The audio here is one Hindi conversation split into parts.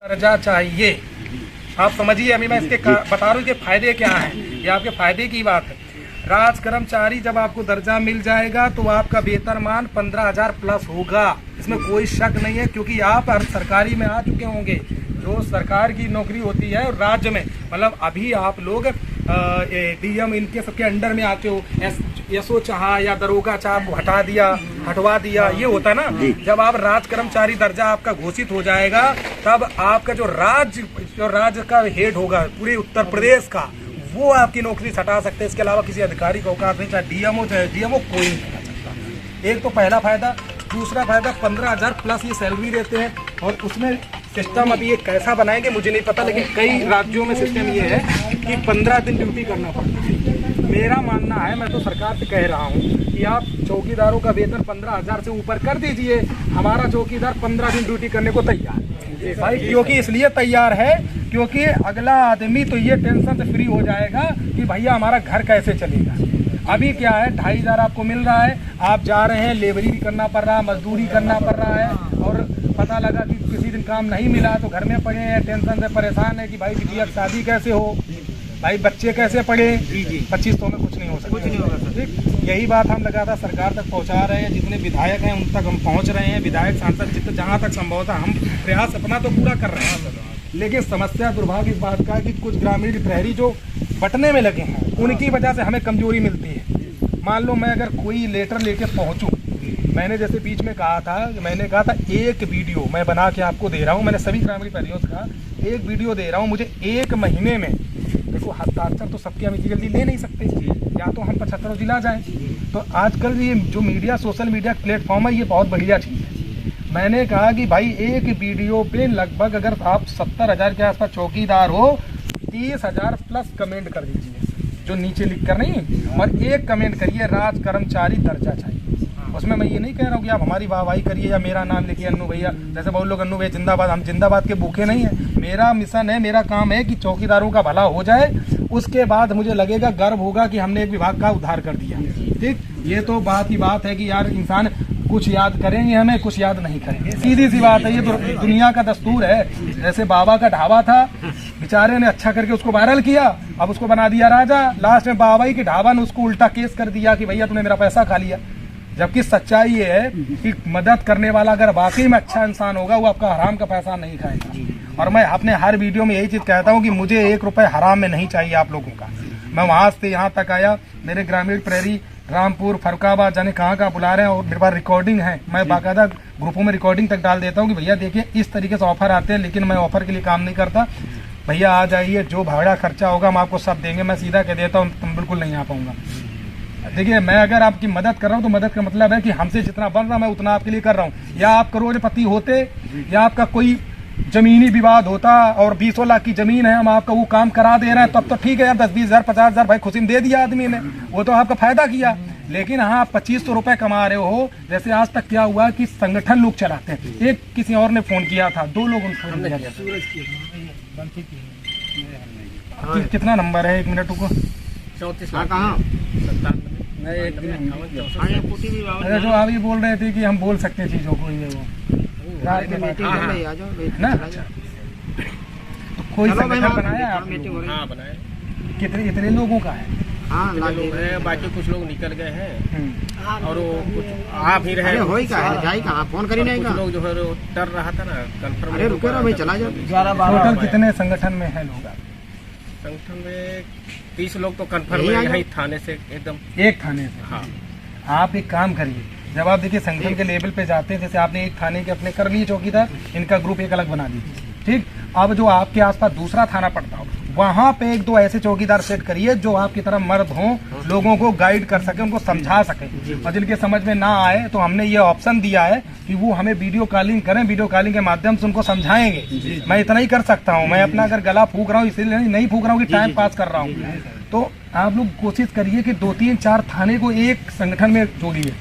दर्जा चाहिए। आप समझिए, अभी मैं इसके बता रहा हूँ कि फायदे क्या हैं। ये आपके फायदे की बात है। राज कर्मचारी जब आपको दर्जा मिल जाएगा तो आपका वेतनमान 15,000 प्लस होगा, इसमें कोई शक नहीं है, क्योंकि आप सरकारी में आ चुके होंगे। जो सरकार की नौकरी होती है और राज्य में, मतलब अभी आप लोग डीएम इनके सबके अंडर में आते हो। एसओ चाहा या दरोगा चाहा आपको हटवा दिया, ये होता है ना। जब आप राज कर्मचारी दर्जा आपका घोषित हो जाएगा, तब आपका जो राज्य का हेड होगा पूरे उत्तर प्रदेश का, वो आपकी नौकरी से हटा सकते हैं। इसके अलावा किसी अधिकारी का औकात नहीं, चाहे डीएम हो चाहे डीएम हो, कोई नहीं हटा सकता। एक तो पहला फायदा। दूसरा फायदा, 15,000 प्लस ये सैलरी देते हैं। और उसमें सिस्टम अभी ये कैसा बनाएंगे मुझे नहीं पता, लेकिन कई राज्यों में सिस्टम ये है कि 15 दिन ड्यूटी करना पड़ता है। मेरा मानना है, मैं तो सरकार से कह रहा हूँ कि आप चौकीदारों का वेतन 15,000 से ऊपर कर दीजिए। हमारा चौकीदार 15 दिन ड्यूटी करने को तैयार है भाई, क्योंकि इसलिए तैयार है क्योंकि अगला आदमी तो ये टेंशन से फ्री हो जाएगा कि भैया हमारा घर कैसे चलेगा। अभी क्या है, 2,500 आपको मिल रहा है, आप जा रहे हैं, लेबरी भी करना पड़ रहा है, मजदूरी करना पड़ रहा है, और पता लगा कि किसी दिन काम नहीं मिला तो घर में पड़े हैं, टेंशन से परेशान है कि भाई बिटिया अब शादी कैसे हो, भाई बच्चे कैसे पढ़े। 2500 में कुछ नहीं हो सकता, कुछ नहीं होगा सर। ठीक, यही बात हम लगातार सरकार तक पहुंचा रहे हैं। जितने विधायक हैं उन तक हम पहुंच रहे हैं, विधायक सांसद जितने जहां तक संभव था हम प्रयास अपना तो पूरा कर रहे हैं। लेकिन समस्या दुर्भाग्य इस बात का है कि कुछ ग्रामीण प्रहरी जो बटने में लगे हैं, उनकी वजह से हमें कमजोरी मिलती है। मान लो मैं अगर कोई लेटर लेके पहुंचूं, मैंने जैसे बीच में कहा था एक वीडियो मैं बना के आपको दे रहा हूं, मैंने सभी ग्रामीण प्रहरियों से कहा एक वीडियो दे रहा हूं, मुझे 1 महीने में, देखो हस्ताक्षर तो सबके हम इतनी जल्दी ले नहीं सकते, या तो हम 75 जिला जाएं। तो आजकल ये जो मीडिया, सोशल मीडिया प्लेटफॉर्म है, ये बहुत बढ़िया चीज़ है। मैंने कहा कि भाई एक वीडियो पे लगभग अगर आप 70,000 के आसपास चौकीदार हो, 30,000 प्लस कमेंट कर दीजिए, जो नीचे लिख कर नहीं, और एक कमेंट करिए राज कर्मचारी दर्जा चाहिए। उसमें मैं ये नहीं कह रहा हूँ कि आप हमारी वाहवाही करिए या मेरा नाम लिखिए अन्नू भैया, जैसे बहुत लोग अन्नू भैया जिंदाबाद, हम जिंदाबाद के भूखे नहीं है। मेरा मिशन है, मेरा काम है कि चौकीदारों का भला हो जाए, उसके बाद मुझे लगेगा, गर्व होगा कि हमने एक विभाग का उद्धार कर दिया। ठीक, ये तो बात ही बात है कि यार इंसान कुछ याद करेंगे हमें, कुछ याद नहीं करेंगे, सीधी सी बात है। ये तो दुनिया का दस्तूर है। जैसे बाबा का ढाबा था, बेचारे ने अच्छा करके उसको वायरल किया, अब उसको बना दिया राजा। लास्ट में बाबा ही के ढाबा ने उसको उल्टा केस कर दिया कि भैया तूने मेरा पैसा खा लिया। जबकि सच्चाई ये है कि मदद करने वाला अगर वाकई में अच्छा इंसान होगा, वो आपका हराम का पैसा नहीं खाएगा। और मैं अपने हर वीडियो में यही चीज कहता हूँ कि मुझे 1 रुपए हराम में नहीं चाहिए आप लोगों का। मैं वहां से यहाँ तक आया, मेरे ग्रामीण प्रहरी रामपुर, फरुखाबाद, जाने कहाँ कहाँ बुला रहे हैं, और मेरे पास रिकॉर्डिंग है। मैं बाकायदा ग्रुपों में रिकॉर्डिंग तक डाल देता हूँ कि भैया देखिए इस तरीके से ऑफर आते हैं, लेकिन मैं ऑफर के लिए काम नहीं करता। भैया आ जाइए, जो भाड़ा खर्चा होगा हम आपको सब देंगे। मैं सीधा कह देता हूँ तुम बिल्कुल नहीं आ पाऊंगा। देखिए, मैं अगर आपकी मदद कर रहा हूँ तो मदद का मतलब है कि हमसे जितना बन रहा मैं उतना आपके लिए कर रहा हूँ। या आप करोड़पति होते, या आपका कोई जमीनी विवाद होता और 20 लाख की जमीन है, हम आपका वो काम करा दे रहे हैं, तब तो ठीक है यार, 10-20 हज़ार 50 हज़ार भाई खुशी में दे दिया आदमी ने, वो तो आपका फायदा किया। लेकिन हाँ, आप 2500 रुपए कमा रहे हो। जैसे आज तक क्या हुआ कि संगठन लोग चलाते हैं। एक किसी और ने फोन किया था, 2 लोग कितना नंबर है, 1 मिनट को 34 अरे जो आप ये बोल रहे थे कि हम बोल सकते हैं चीजों को, ये वो रात के ना, तो कोई संगठन बनाया आप? हाँ बनाया। कितने इतने लोगों का है? हाँ लोग हैं, बाकी कुछ लोग निकल गए हैं और वो कुछ आ भी रहे हैं। फोन करी नहीं, कुछ लोग जो है डर रहा था ना, कंफर्म। अरे रुके रहो भाई, चला जाओ। टोटल कितने संगठन में है लोग? संगठन में 30 लोग तो कंफर्म है, यही थाने से एकदम, एक थाने से। हाँ, आप एक काम करिए, जब आप देखिए संगठन के लेवल पे जाते हैं, जैसे आपने एक थाने के अपने कर लिए चौकीदार, इनका ग्रुप एक अलग बना दीजिए। ठीक, अब जो आपके आसपास दूसरा थाना पड़ता हो, वहां पे 1-2 ऐसे चौकीदार सेट करिए जो आपकी तरह मर्द हों, लोगों को गाइड कर सके, उनको समझा सके। और जिनके समझ में ना आए तो हमने ये ऑप्शन दिया है कि वो हमें वीडियो कॉलिंग करें, वीडियो कॉलिंग के माध्यम से उनको समझाएंगे। मैं इतना ही कर सकता हूँ। मैं अपना अगर गला फूक रहा हूँ इसलिए नहीं फूक रहा हूँ कि टाइम पास कर रहा हूँ। तो आप लोग कोशिश करिए कि 2-3-4 थाने को एक संगठन में जोड़िए,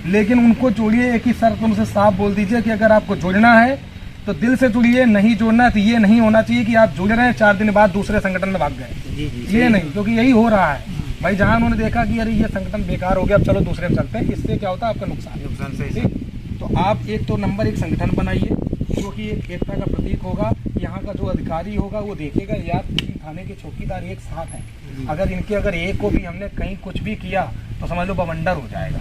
लेकिन उनको जोड़िए एक ही शर्त उनसे साफ बोल दीजिए कि अगर आपको जुड़ना है तो दिल से जुड़िए, नहीं जोड़ना है तो ये नहीं होना चाहिए कि आप जुड़ रहे हैं 4 दिन बाद दूसरे संगठन में भाग गए। ये नहीं, क्योंकि यही हो रहा है भाई। जहां उन्होंने देखा कि अरे ये संगठन बेकार हो गया, अब चलो दूसरे में चलते हैं, इससे क्या होता है आपका नुकसान से। तो आप एक तो नंबर 1 संगठन बनाइए जो कि एक एकता का प्रतीक होगा कि वहाँ का जो अधिकारी होगा वो देखेगा यार थाने के चौकीदार एक साथ हैं, अगर इनके अगर एक को भी हमने कहीं कुछ भी किया तो समझ लो बवंडर हो जाएगा।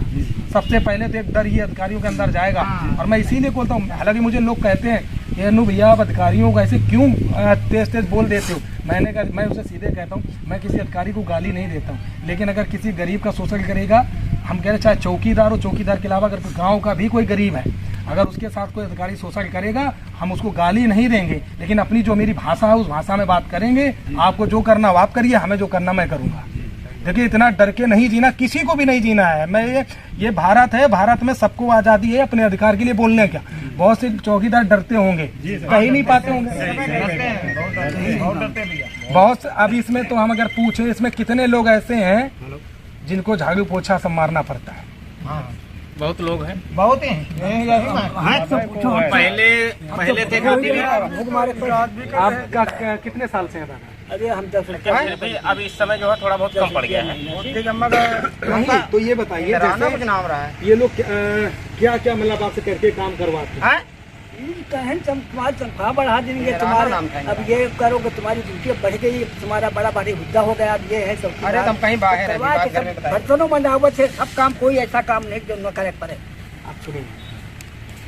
सबसे पहले तो एक डर ये अधिकारियों के अंदर जाएगा। और मैं इसीलिए बोलता हूँ, हालांकि मुझे लोग कहते हैं कि अनु भैया आप अधिकारियों को ऐसे क्यों तेज तेज बोल देते हो। मैं उसे सीधे कहता हूँ, मैं किसी अधिकारी को गाली नहीं देता हूँ, लेकिन अगर किसी गरीब का शोषण करेगा, हम कह रहे चाहे चौकीदार हो, चौकीदार के अलावा अगर गाँव का भी कोई गरीब है, अगर उसके साथ कोई अधिकारी शोषण करेगा, हम उसको गाली नहीं देंगे, लेकिन अपनी जो मेरी भाषा है उस भाषा में बात करेंगे। आपको जो करना वो आप करिए, हमें जो करना मैं करूँगा। देखिए इतना डर के नहीं जीना, किसी को भी नहीं जीना है। मैं ये भारत है, भारत में सबको आज़ादी है अपने अधिकार के लिए बोलने का। बहुत से चौकीदार डरते होंगे, कहीं नहीं पाते होंगे, बहुत। अब इसमें तो हम अगर पूछें, इसमें कितने लोग ऐसे हैं जिनको झाड़ू पोछा सब मारना पड़ता है? बहुत लोग हैं, बहुत हैं। पहले थे आपका कितने साल से है दादा? अरे हम 10 भाई अब इस समय जो है थोड़ा बहुत कम पड़ गया है। नहीं तो ये बताइए, जैसे नाम रहा है ये लोग क्या क्या मतलब आपसे करके काम करवाते हैं? कहें तुम्हारी तनख्वाह बढ़ा देंगे, तुम्हारे अब ये करोगे तुम्हारी ड्यूटी बढ़ गई, तुम्हारा बड़ा भारी हुद्दा हो गया, अब ये है सब। अरे तुम कहीं बाहर है, बर्तनों बनावट है सब काम, कोई ऐसा काम नहीं जो न करे पड़े। आप सुनिए,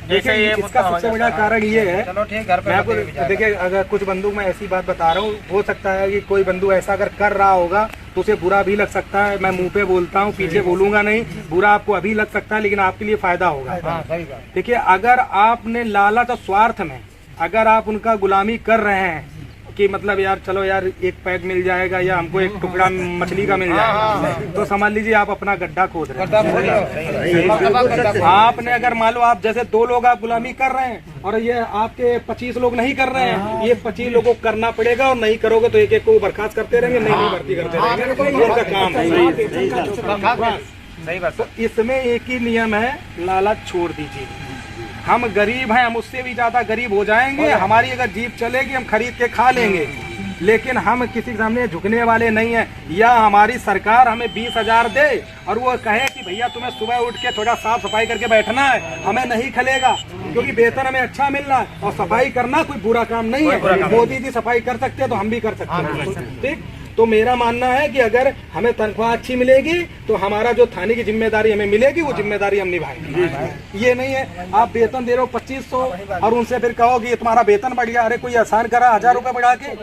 जैसे ये इसका सबसे बड़ा कारण ये है, चलो ठीक, घर पे मैं आपको देखिए, अगर कुछ बंदू मैं ऐसी बात बता रहा हूँ, हो सकता है कि कोई बंदू ऐसा अगर कर रहा होगा तो उसे बुरा भी लग सकता है। मैं मुंह पे बोलता हूँ, पीछे बोलूंगा नहीं, बुरा आपको अभी लग सकता है, लेकिन आपके लिए फायदा होगा। देखिए अगर आपने लालच और स्वार्थ में अगर आप उनका गुलामी कर रहे हैं कि मतलब यार चलो यार एक पैक मिल जाएगा या हमको एक टुकड़ा मछली का मिल जाएगा, तो समझ लीजिए आप अपना गड्ढा खोद रहे हैं। आपने अगर मान लो आप जैसे 2 लोग आप गुलामी कर रहे हैं और ये आपके 25 लोग नहीं कर रहे हैं, ये 25 लोगों को करना पड़ेगा, और नहीं करोगे तो एक एक को बर्खास्त करते रहेंगे, नहीं भर्ती करते रहेंगे, उनका काम है। सही बात। तो इसमें एक ही नियम है, लालच छोड़ दीजिए। हम गरीब हैं, हम उससे भी ज्यादा गरीब हो जाएंगे, हमारी अगर जीप चलेगी हम खरीद के खा लेंगे, लेकिन हम किसी के सामने झुकने वाले नहीं हैं। या हमारी सरकार हमें 20,000 दे और वो कहे कि भैया तुम्हें सुबह उठ के थोड़ा साफ सफाई करके बैठना है, हमें नहीं खलेगा, क्योंकि वेतन हमें अच्छा मिल रहा है और सफाई करना कोई बुरा काम नहीं है। मोदी जी सफाई कर सकते हैं तो हम भी कर सकते हैं, ठीक। तो मेरा मानना है कि अगर हमें तनख्वाह अच्छी मिलेगी तो हमारा जो थाने की जिम्मेदारी हमें मिलेगी वो जिम्मेदारी हम निभाएंगे। ये नहीं है आप वेतन दे रहे हो 2500 और उनसे फिर कहो कि ये तुम्हारा वेतन बढ़ गया। अरे कोई आसान करा 1000 रुपए बढ़ा के,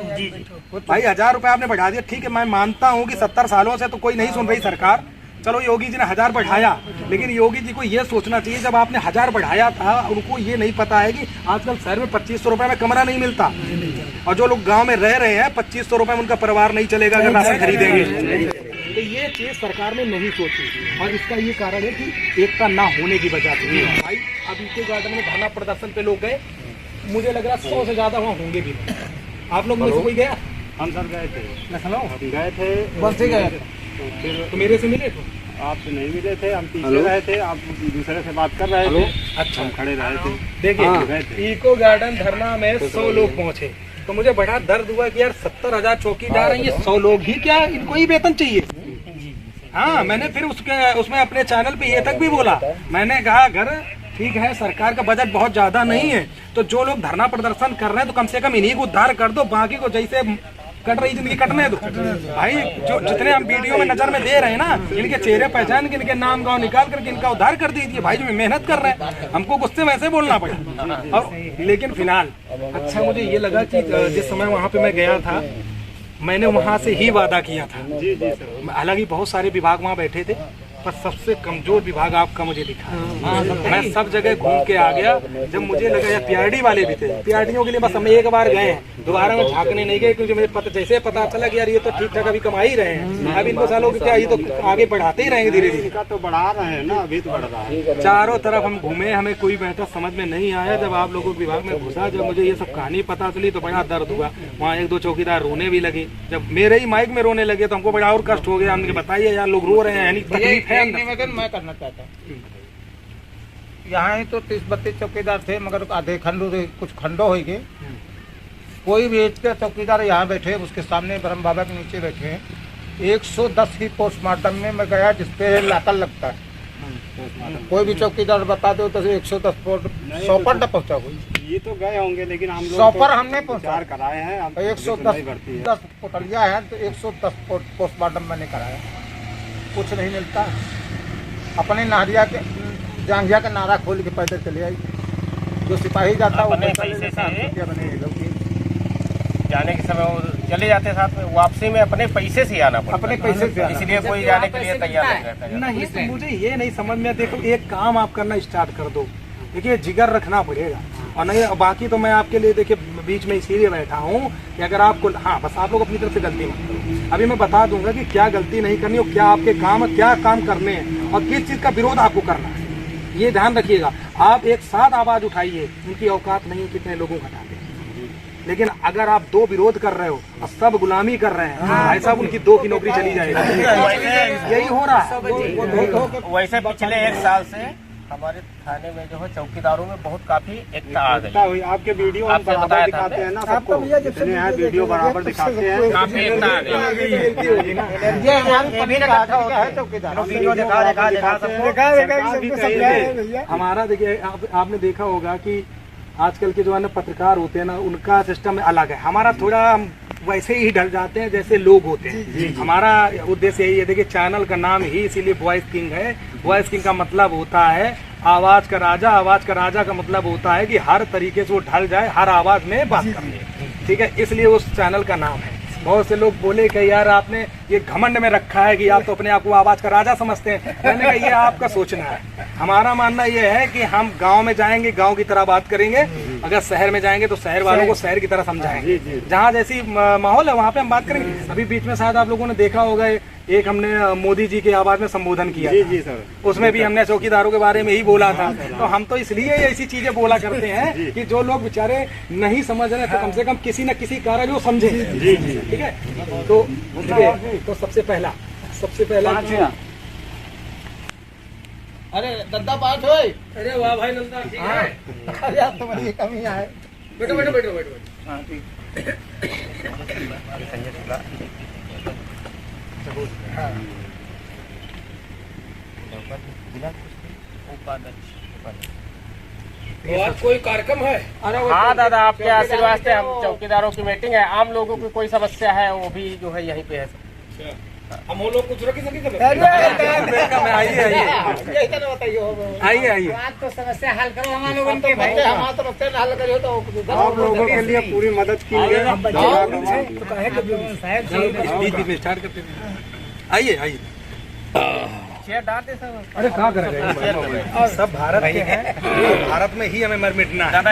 भाई 1000 रुपए आपने बढ़ा दिया, ठीक है, मैं मानता हूँ कि 70 सालों से तो कोई नहीं सुन रही सरकार, चलो योगी जी ने 1000 बढ़ाया, लेकिन योगी जी को ये सोचना चाहिए जब आपने 1000 बढ़ाया था, उनको ये नहीं पता है कि आजकल शहर में 2500 रुपए में कमरा नहीं मिलता, और जो लोग गांव में रह रहे हैं 2500 रुपए में उनका परिवार नहीं चलेगा अगर राशन खरीदेंगे। तो ये चीज सरकार ने नहीं सोची, और इसका ये कारण है कि एकता ना होने की वजह से। भाई अभी के गार्डन में धरना प्रदर्शन पे लोग गए, मुझे लग रहा 100 से ज्यादा वहाँ होंगे भी। आप लोग में से कोई गया? हम सर गए थे, गए थे, बस से गए तो मेरे से मिले थे? आपसे नहीं मिले थे, हम पीछे रहे थे, आप दूसरे से बात कर रहे थे। अच्छा, हम खड़े रहे थे। देखिए इको गार्डन धरना में 100 लोग पहुंचे, तो मुझे बड़ा दर्द हुआ कि यार 70,000 चौकीदार हैं, ये 100 लोग ही क्या, इनको ही वेतन चाहिए? हाँ, मैंने फिर उसमें अपने चैनल पे ये तक भी बोला, मैंने कहा अगर ठीक है सरकार का बजट बहुत ज्यादा नहीं है तो जो लोग धरना प्रदर्शन कर रहे हैं तो कम से कम इन्हीं को उद्धार कर दो, बाकी को जैसे कट रही जिंदगी कटने दो। भाई जो जितने हम वीडियो में नजर में दे रहे हैं ना, इनके चेहरे पहचान के, इनके नाम गाँव निकाल करके इनका उद्धार कर दीजिए। भाई जो मेहनत कर रहे हैं, हमको गुस्से में ऐसे बोलना पड़ा। और लेकिन फिलहाल अच्छा मुझे ये लगा कि जिस समय वहाँ पे मैं गया था, मैंने वहाँ से ही वादा किया था। हालांकि बहुत सारे विभाग वहाँ बैठे थे, पर सबसे कमजोर विभाग आपका मुझे दिखा। मैं सब जगह घूम के आ गया, जब मुझे लगा यार पीआरडी वाले भी थे, पीआरडीओं के लिए बस हम एक बार गए हैं, दोबारा में झांकने नहीं गए, क्योंकि मुझे जैसे पता चला कि यार ये तो ठीक ठाक अभी कमा ही रहे हैं, अब इनको सालों की क्या, ये तो आगे बढ़ाते ही रहेंगे धीरे धीरे। तो बढ़ा रहे हैं ना, अभी तो बढ़ रहा है। चारों तरफ हम घूमे, हमें कोई बेहतर समझ में नहीं आया। जब आप लोगों के विभाग में घुसा, जब मुझे ये सब कहानी पता चली तो बड़ा दर्द हुआ। वहाँ 1-2 चौकीदार रोने भी लगे, जब मेरे ही माइक में रोने लगे तो हमको बड़ा और कष्ट हो गया। हमने बताइए यार लोग रो रहे हैं, तकलीफ है। निवेदन मैं करना चाहता हूँ, यहाँ तो 30-32 चौकीदार थे, मगर आधे खंडों से कुछ खंडो हो गए। कोई भी एज के चौकीदार यहाँ बैठे, उसके सामने ब्रह्म बाबा के नीचे बैठे हैं। 110 की पोस्टमार्टम में मैं गया, जिसपे लाकर लगता है। कोई भी चौकीदार बता दो तो 110 100 पर न पहुँचा कोई। ये तो गए होंगे, लेकिन हम लोग शॉपर हमने उपचार कराए हैं। अब 110 भर्ती है। 10 पोटलिया है तो 110 पोस्टमार्टम मैंने कराया, कुछ नहीं मिलता। अपने नारिया के जांघिया का नारा खोल के पैदल चले आई। जो सिपाही जाता वो अपने पैसा ले पैसे लेता, से- रुपया बने ये लोग की। जाने के समय वो चले जाते साथ में, वापसी में अपने पैसे से आना पड़ता अपने पैसे से आना। इसलिए कोई जाने के लिए तैयार नहीं रहता। नहीं तो मुझे ये नहीं समझ में, देखो एक काम आप करना स्टार्ट कर दो, देखिए जिगर रखना पड़ेगा। और नहीं बाकी तो मैं आपके लिए देखिए बीच में इसीलिए बैठा हूँ कि अगर आपको, हाँ बस आप लोग अपनी तरफ से गलती मत करो। अभी मैं बता दूंगा कि क्या गलती नहीं करनी और क्या आपके काम, क्या काम करने हैं और किस चीज़ का विरोध आपको करना है, ये ध्यान रखिएगा। आप एक साथ आवाज उठाइए, उनकी औकात नहीं कितने लोगों का हटाते हैं। लेकिन अगर आप दो विरोध कर रहे हो और सब गुलामी कर रहे हैं, भाई साहब उनकी दो की नौकरी चली जाएगी। यही हो रहा है। वैसे पिछले 1 साल से हमारे थाने में जो है चौकीदारों में बहुत काफी एकता आ गई। एकता हुई। आपके वीडियो हम आपसे बराबर बताया था दिखाते हमने। हैं ना सबको, जितने हैं वीडियो बराबर दिखाते हैं। काफी एकता आ गई। ये हमारी भी ना करता हो है चौकीदार। वीडियो दिखा सबको। सरकार भी कही है। हमारा देखिए आपने देखा होगा कि आजकल के जो है ना पत्रकार होते हैं ना, उनका सिस्टम अलग है। हमारा थोड़ा हम वैसे ही ढल जाते हैं जैसे लोग होते हैं। हमारा उद्देश्य यही है, देखिए चैनल का नाम ही इसीलिए वॉइस किंग है। वॉइस किंग का मतलब होता है आवाज का राजा। आवाज का राजा का मतलब होता है कि हर तरीके से वो ढल जाए, हर आवाज में बात कर ले, ठीक है, इसलिए उस चैनल का नाम है। बहुत से लोग बोले कि यार आपने ये घमंड में रखा है कि आप तो अपने आप को आवाज का राजा समझते हैं। मैंने कहा ये आपका सोचना है। हमारा मानना ये है कि हम गांव में जाएंगे गांव की तरह बात करेंगे, अगर शहर में जाएंगे तो शहर वालों को शहर की तरह समझाएंगे। जहाँ जैसी माहौल है वहाँ पे हम बात करेंगे। अभी बीच में शायद आप लोगों ने देखा होगा, एक हमने मोदी जी की आवाज में संबोधन किया जी था। जी सर। उसमें भी हमने चौकीदारों के बारे में ही बोला था। तो हम तो इसलिए ऐसी चीजें बोला करते हैं कि जो लोग बेचारे नहीं समझ रहे तो कम से कम किसी न किसी कारण वो समझे। जी जी। ठीक है, तो देखिए, तो सबसे पहला अरे दद्दा पास हो। अरे वाह भाई नंदा, ठीक है। अरे अब तो बड़ी कमी है। बैठो बैठो बैठो बैठो। हाँ ठीक। तो आज कोई कार्यक्रम है? अरे हाँ दादा, आपके आशीर्वाद से हम चौकीदारों की मीटिंग है। आम लोगों की कोई समस्या है वो भी जो है यहीं पे है। हम वो लोग कुछ रखी सके आइए आइए आइए। तो समस्या हल करो हमारे लोगों उनके बच्चे हमारे तो बच्चे ना हल करियो तो आप लोगों के लिए पूरी मदद की है। तो कहे बीच बीच में स्टार्ट करते हैं। आइए आइए। शेयर डालते सर। अरे कहाँ करेंगे, सब भारत के हैं, भारत में ही हमें मर मिटना है। दादा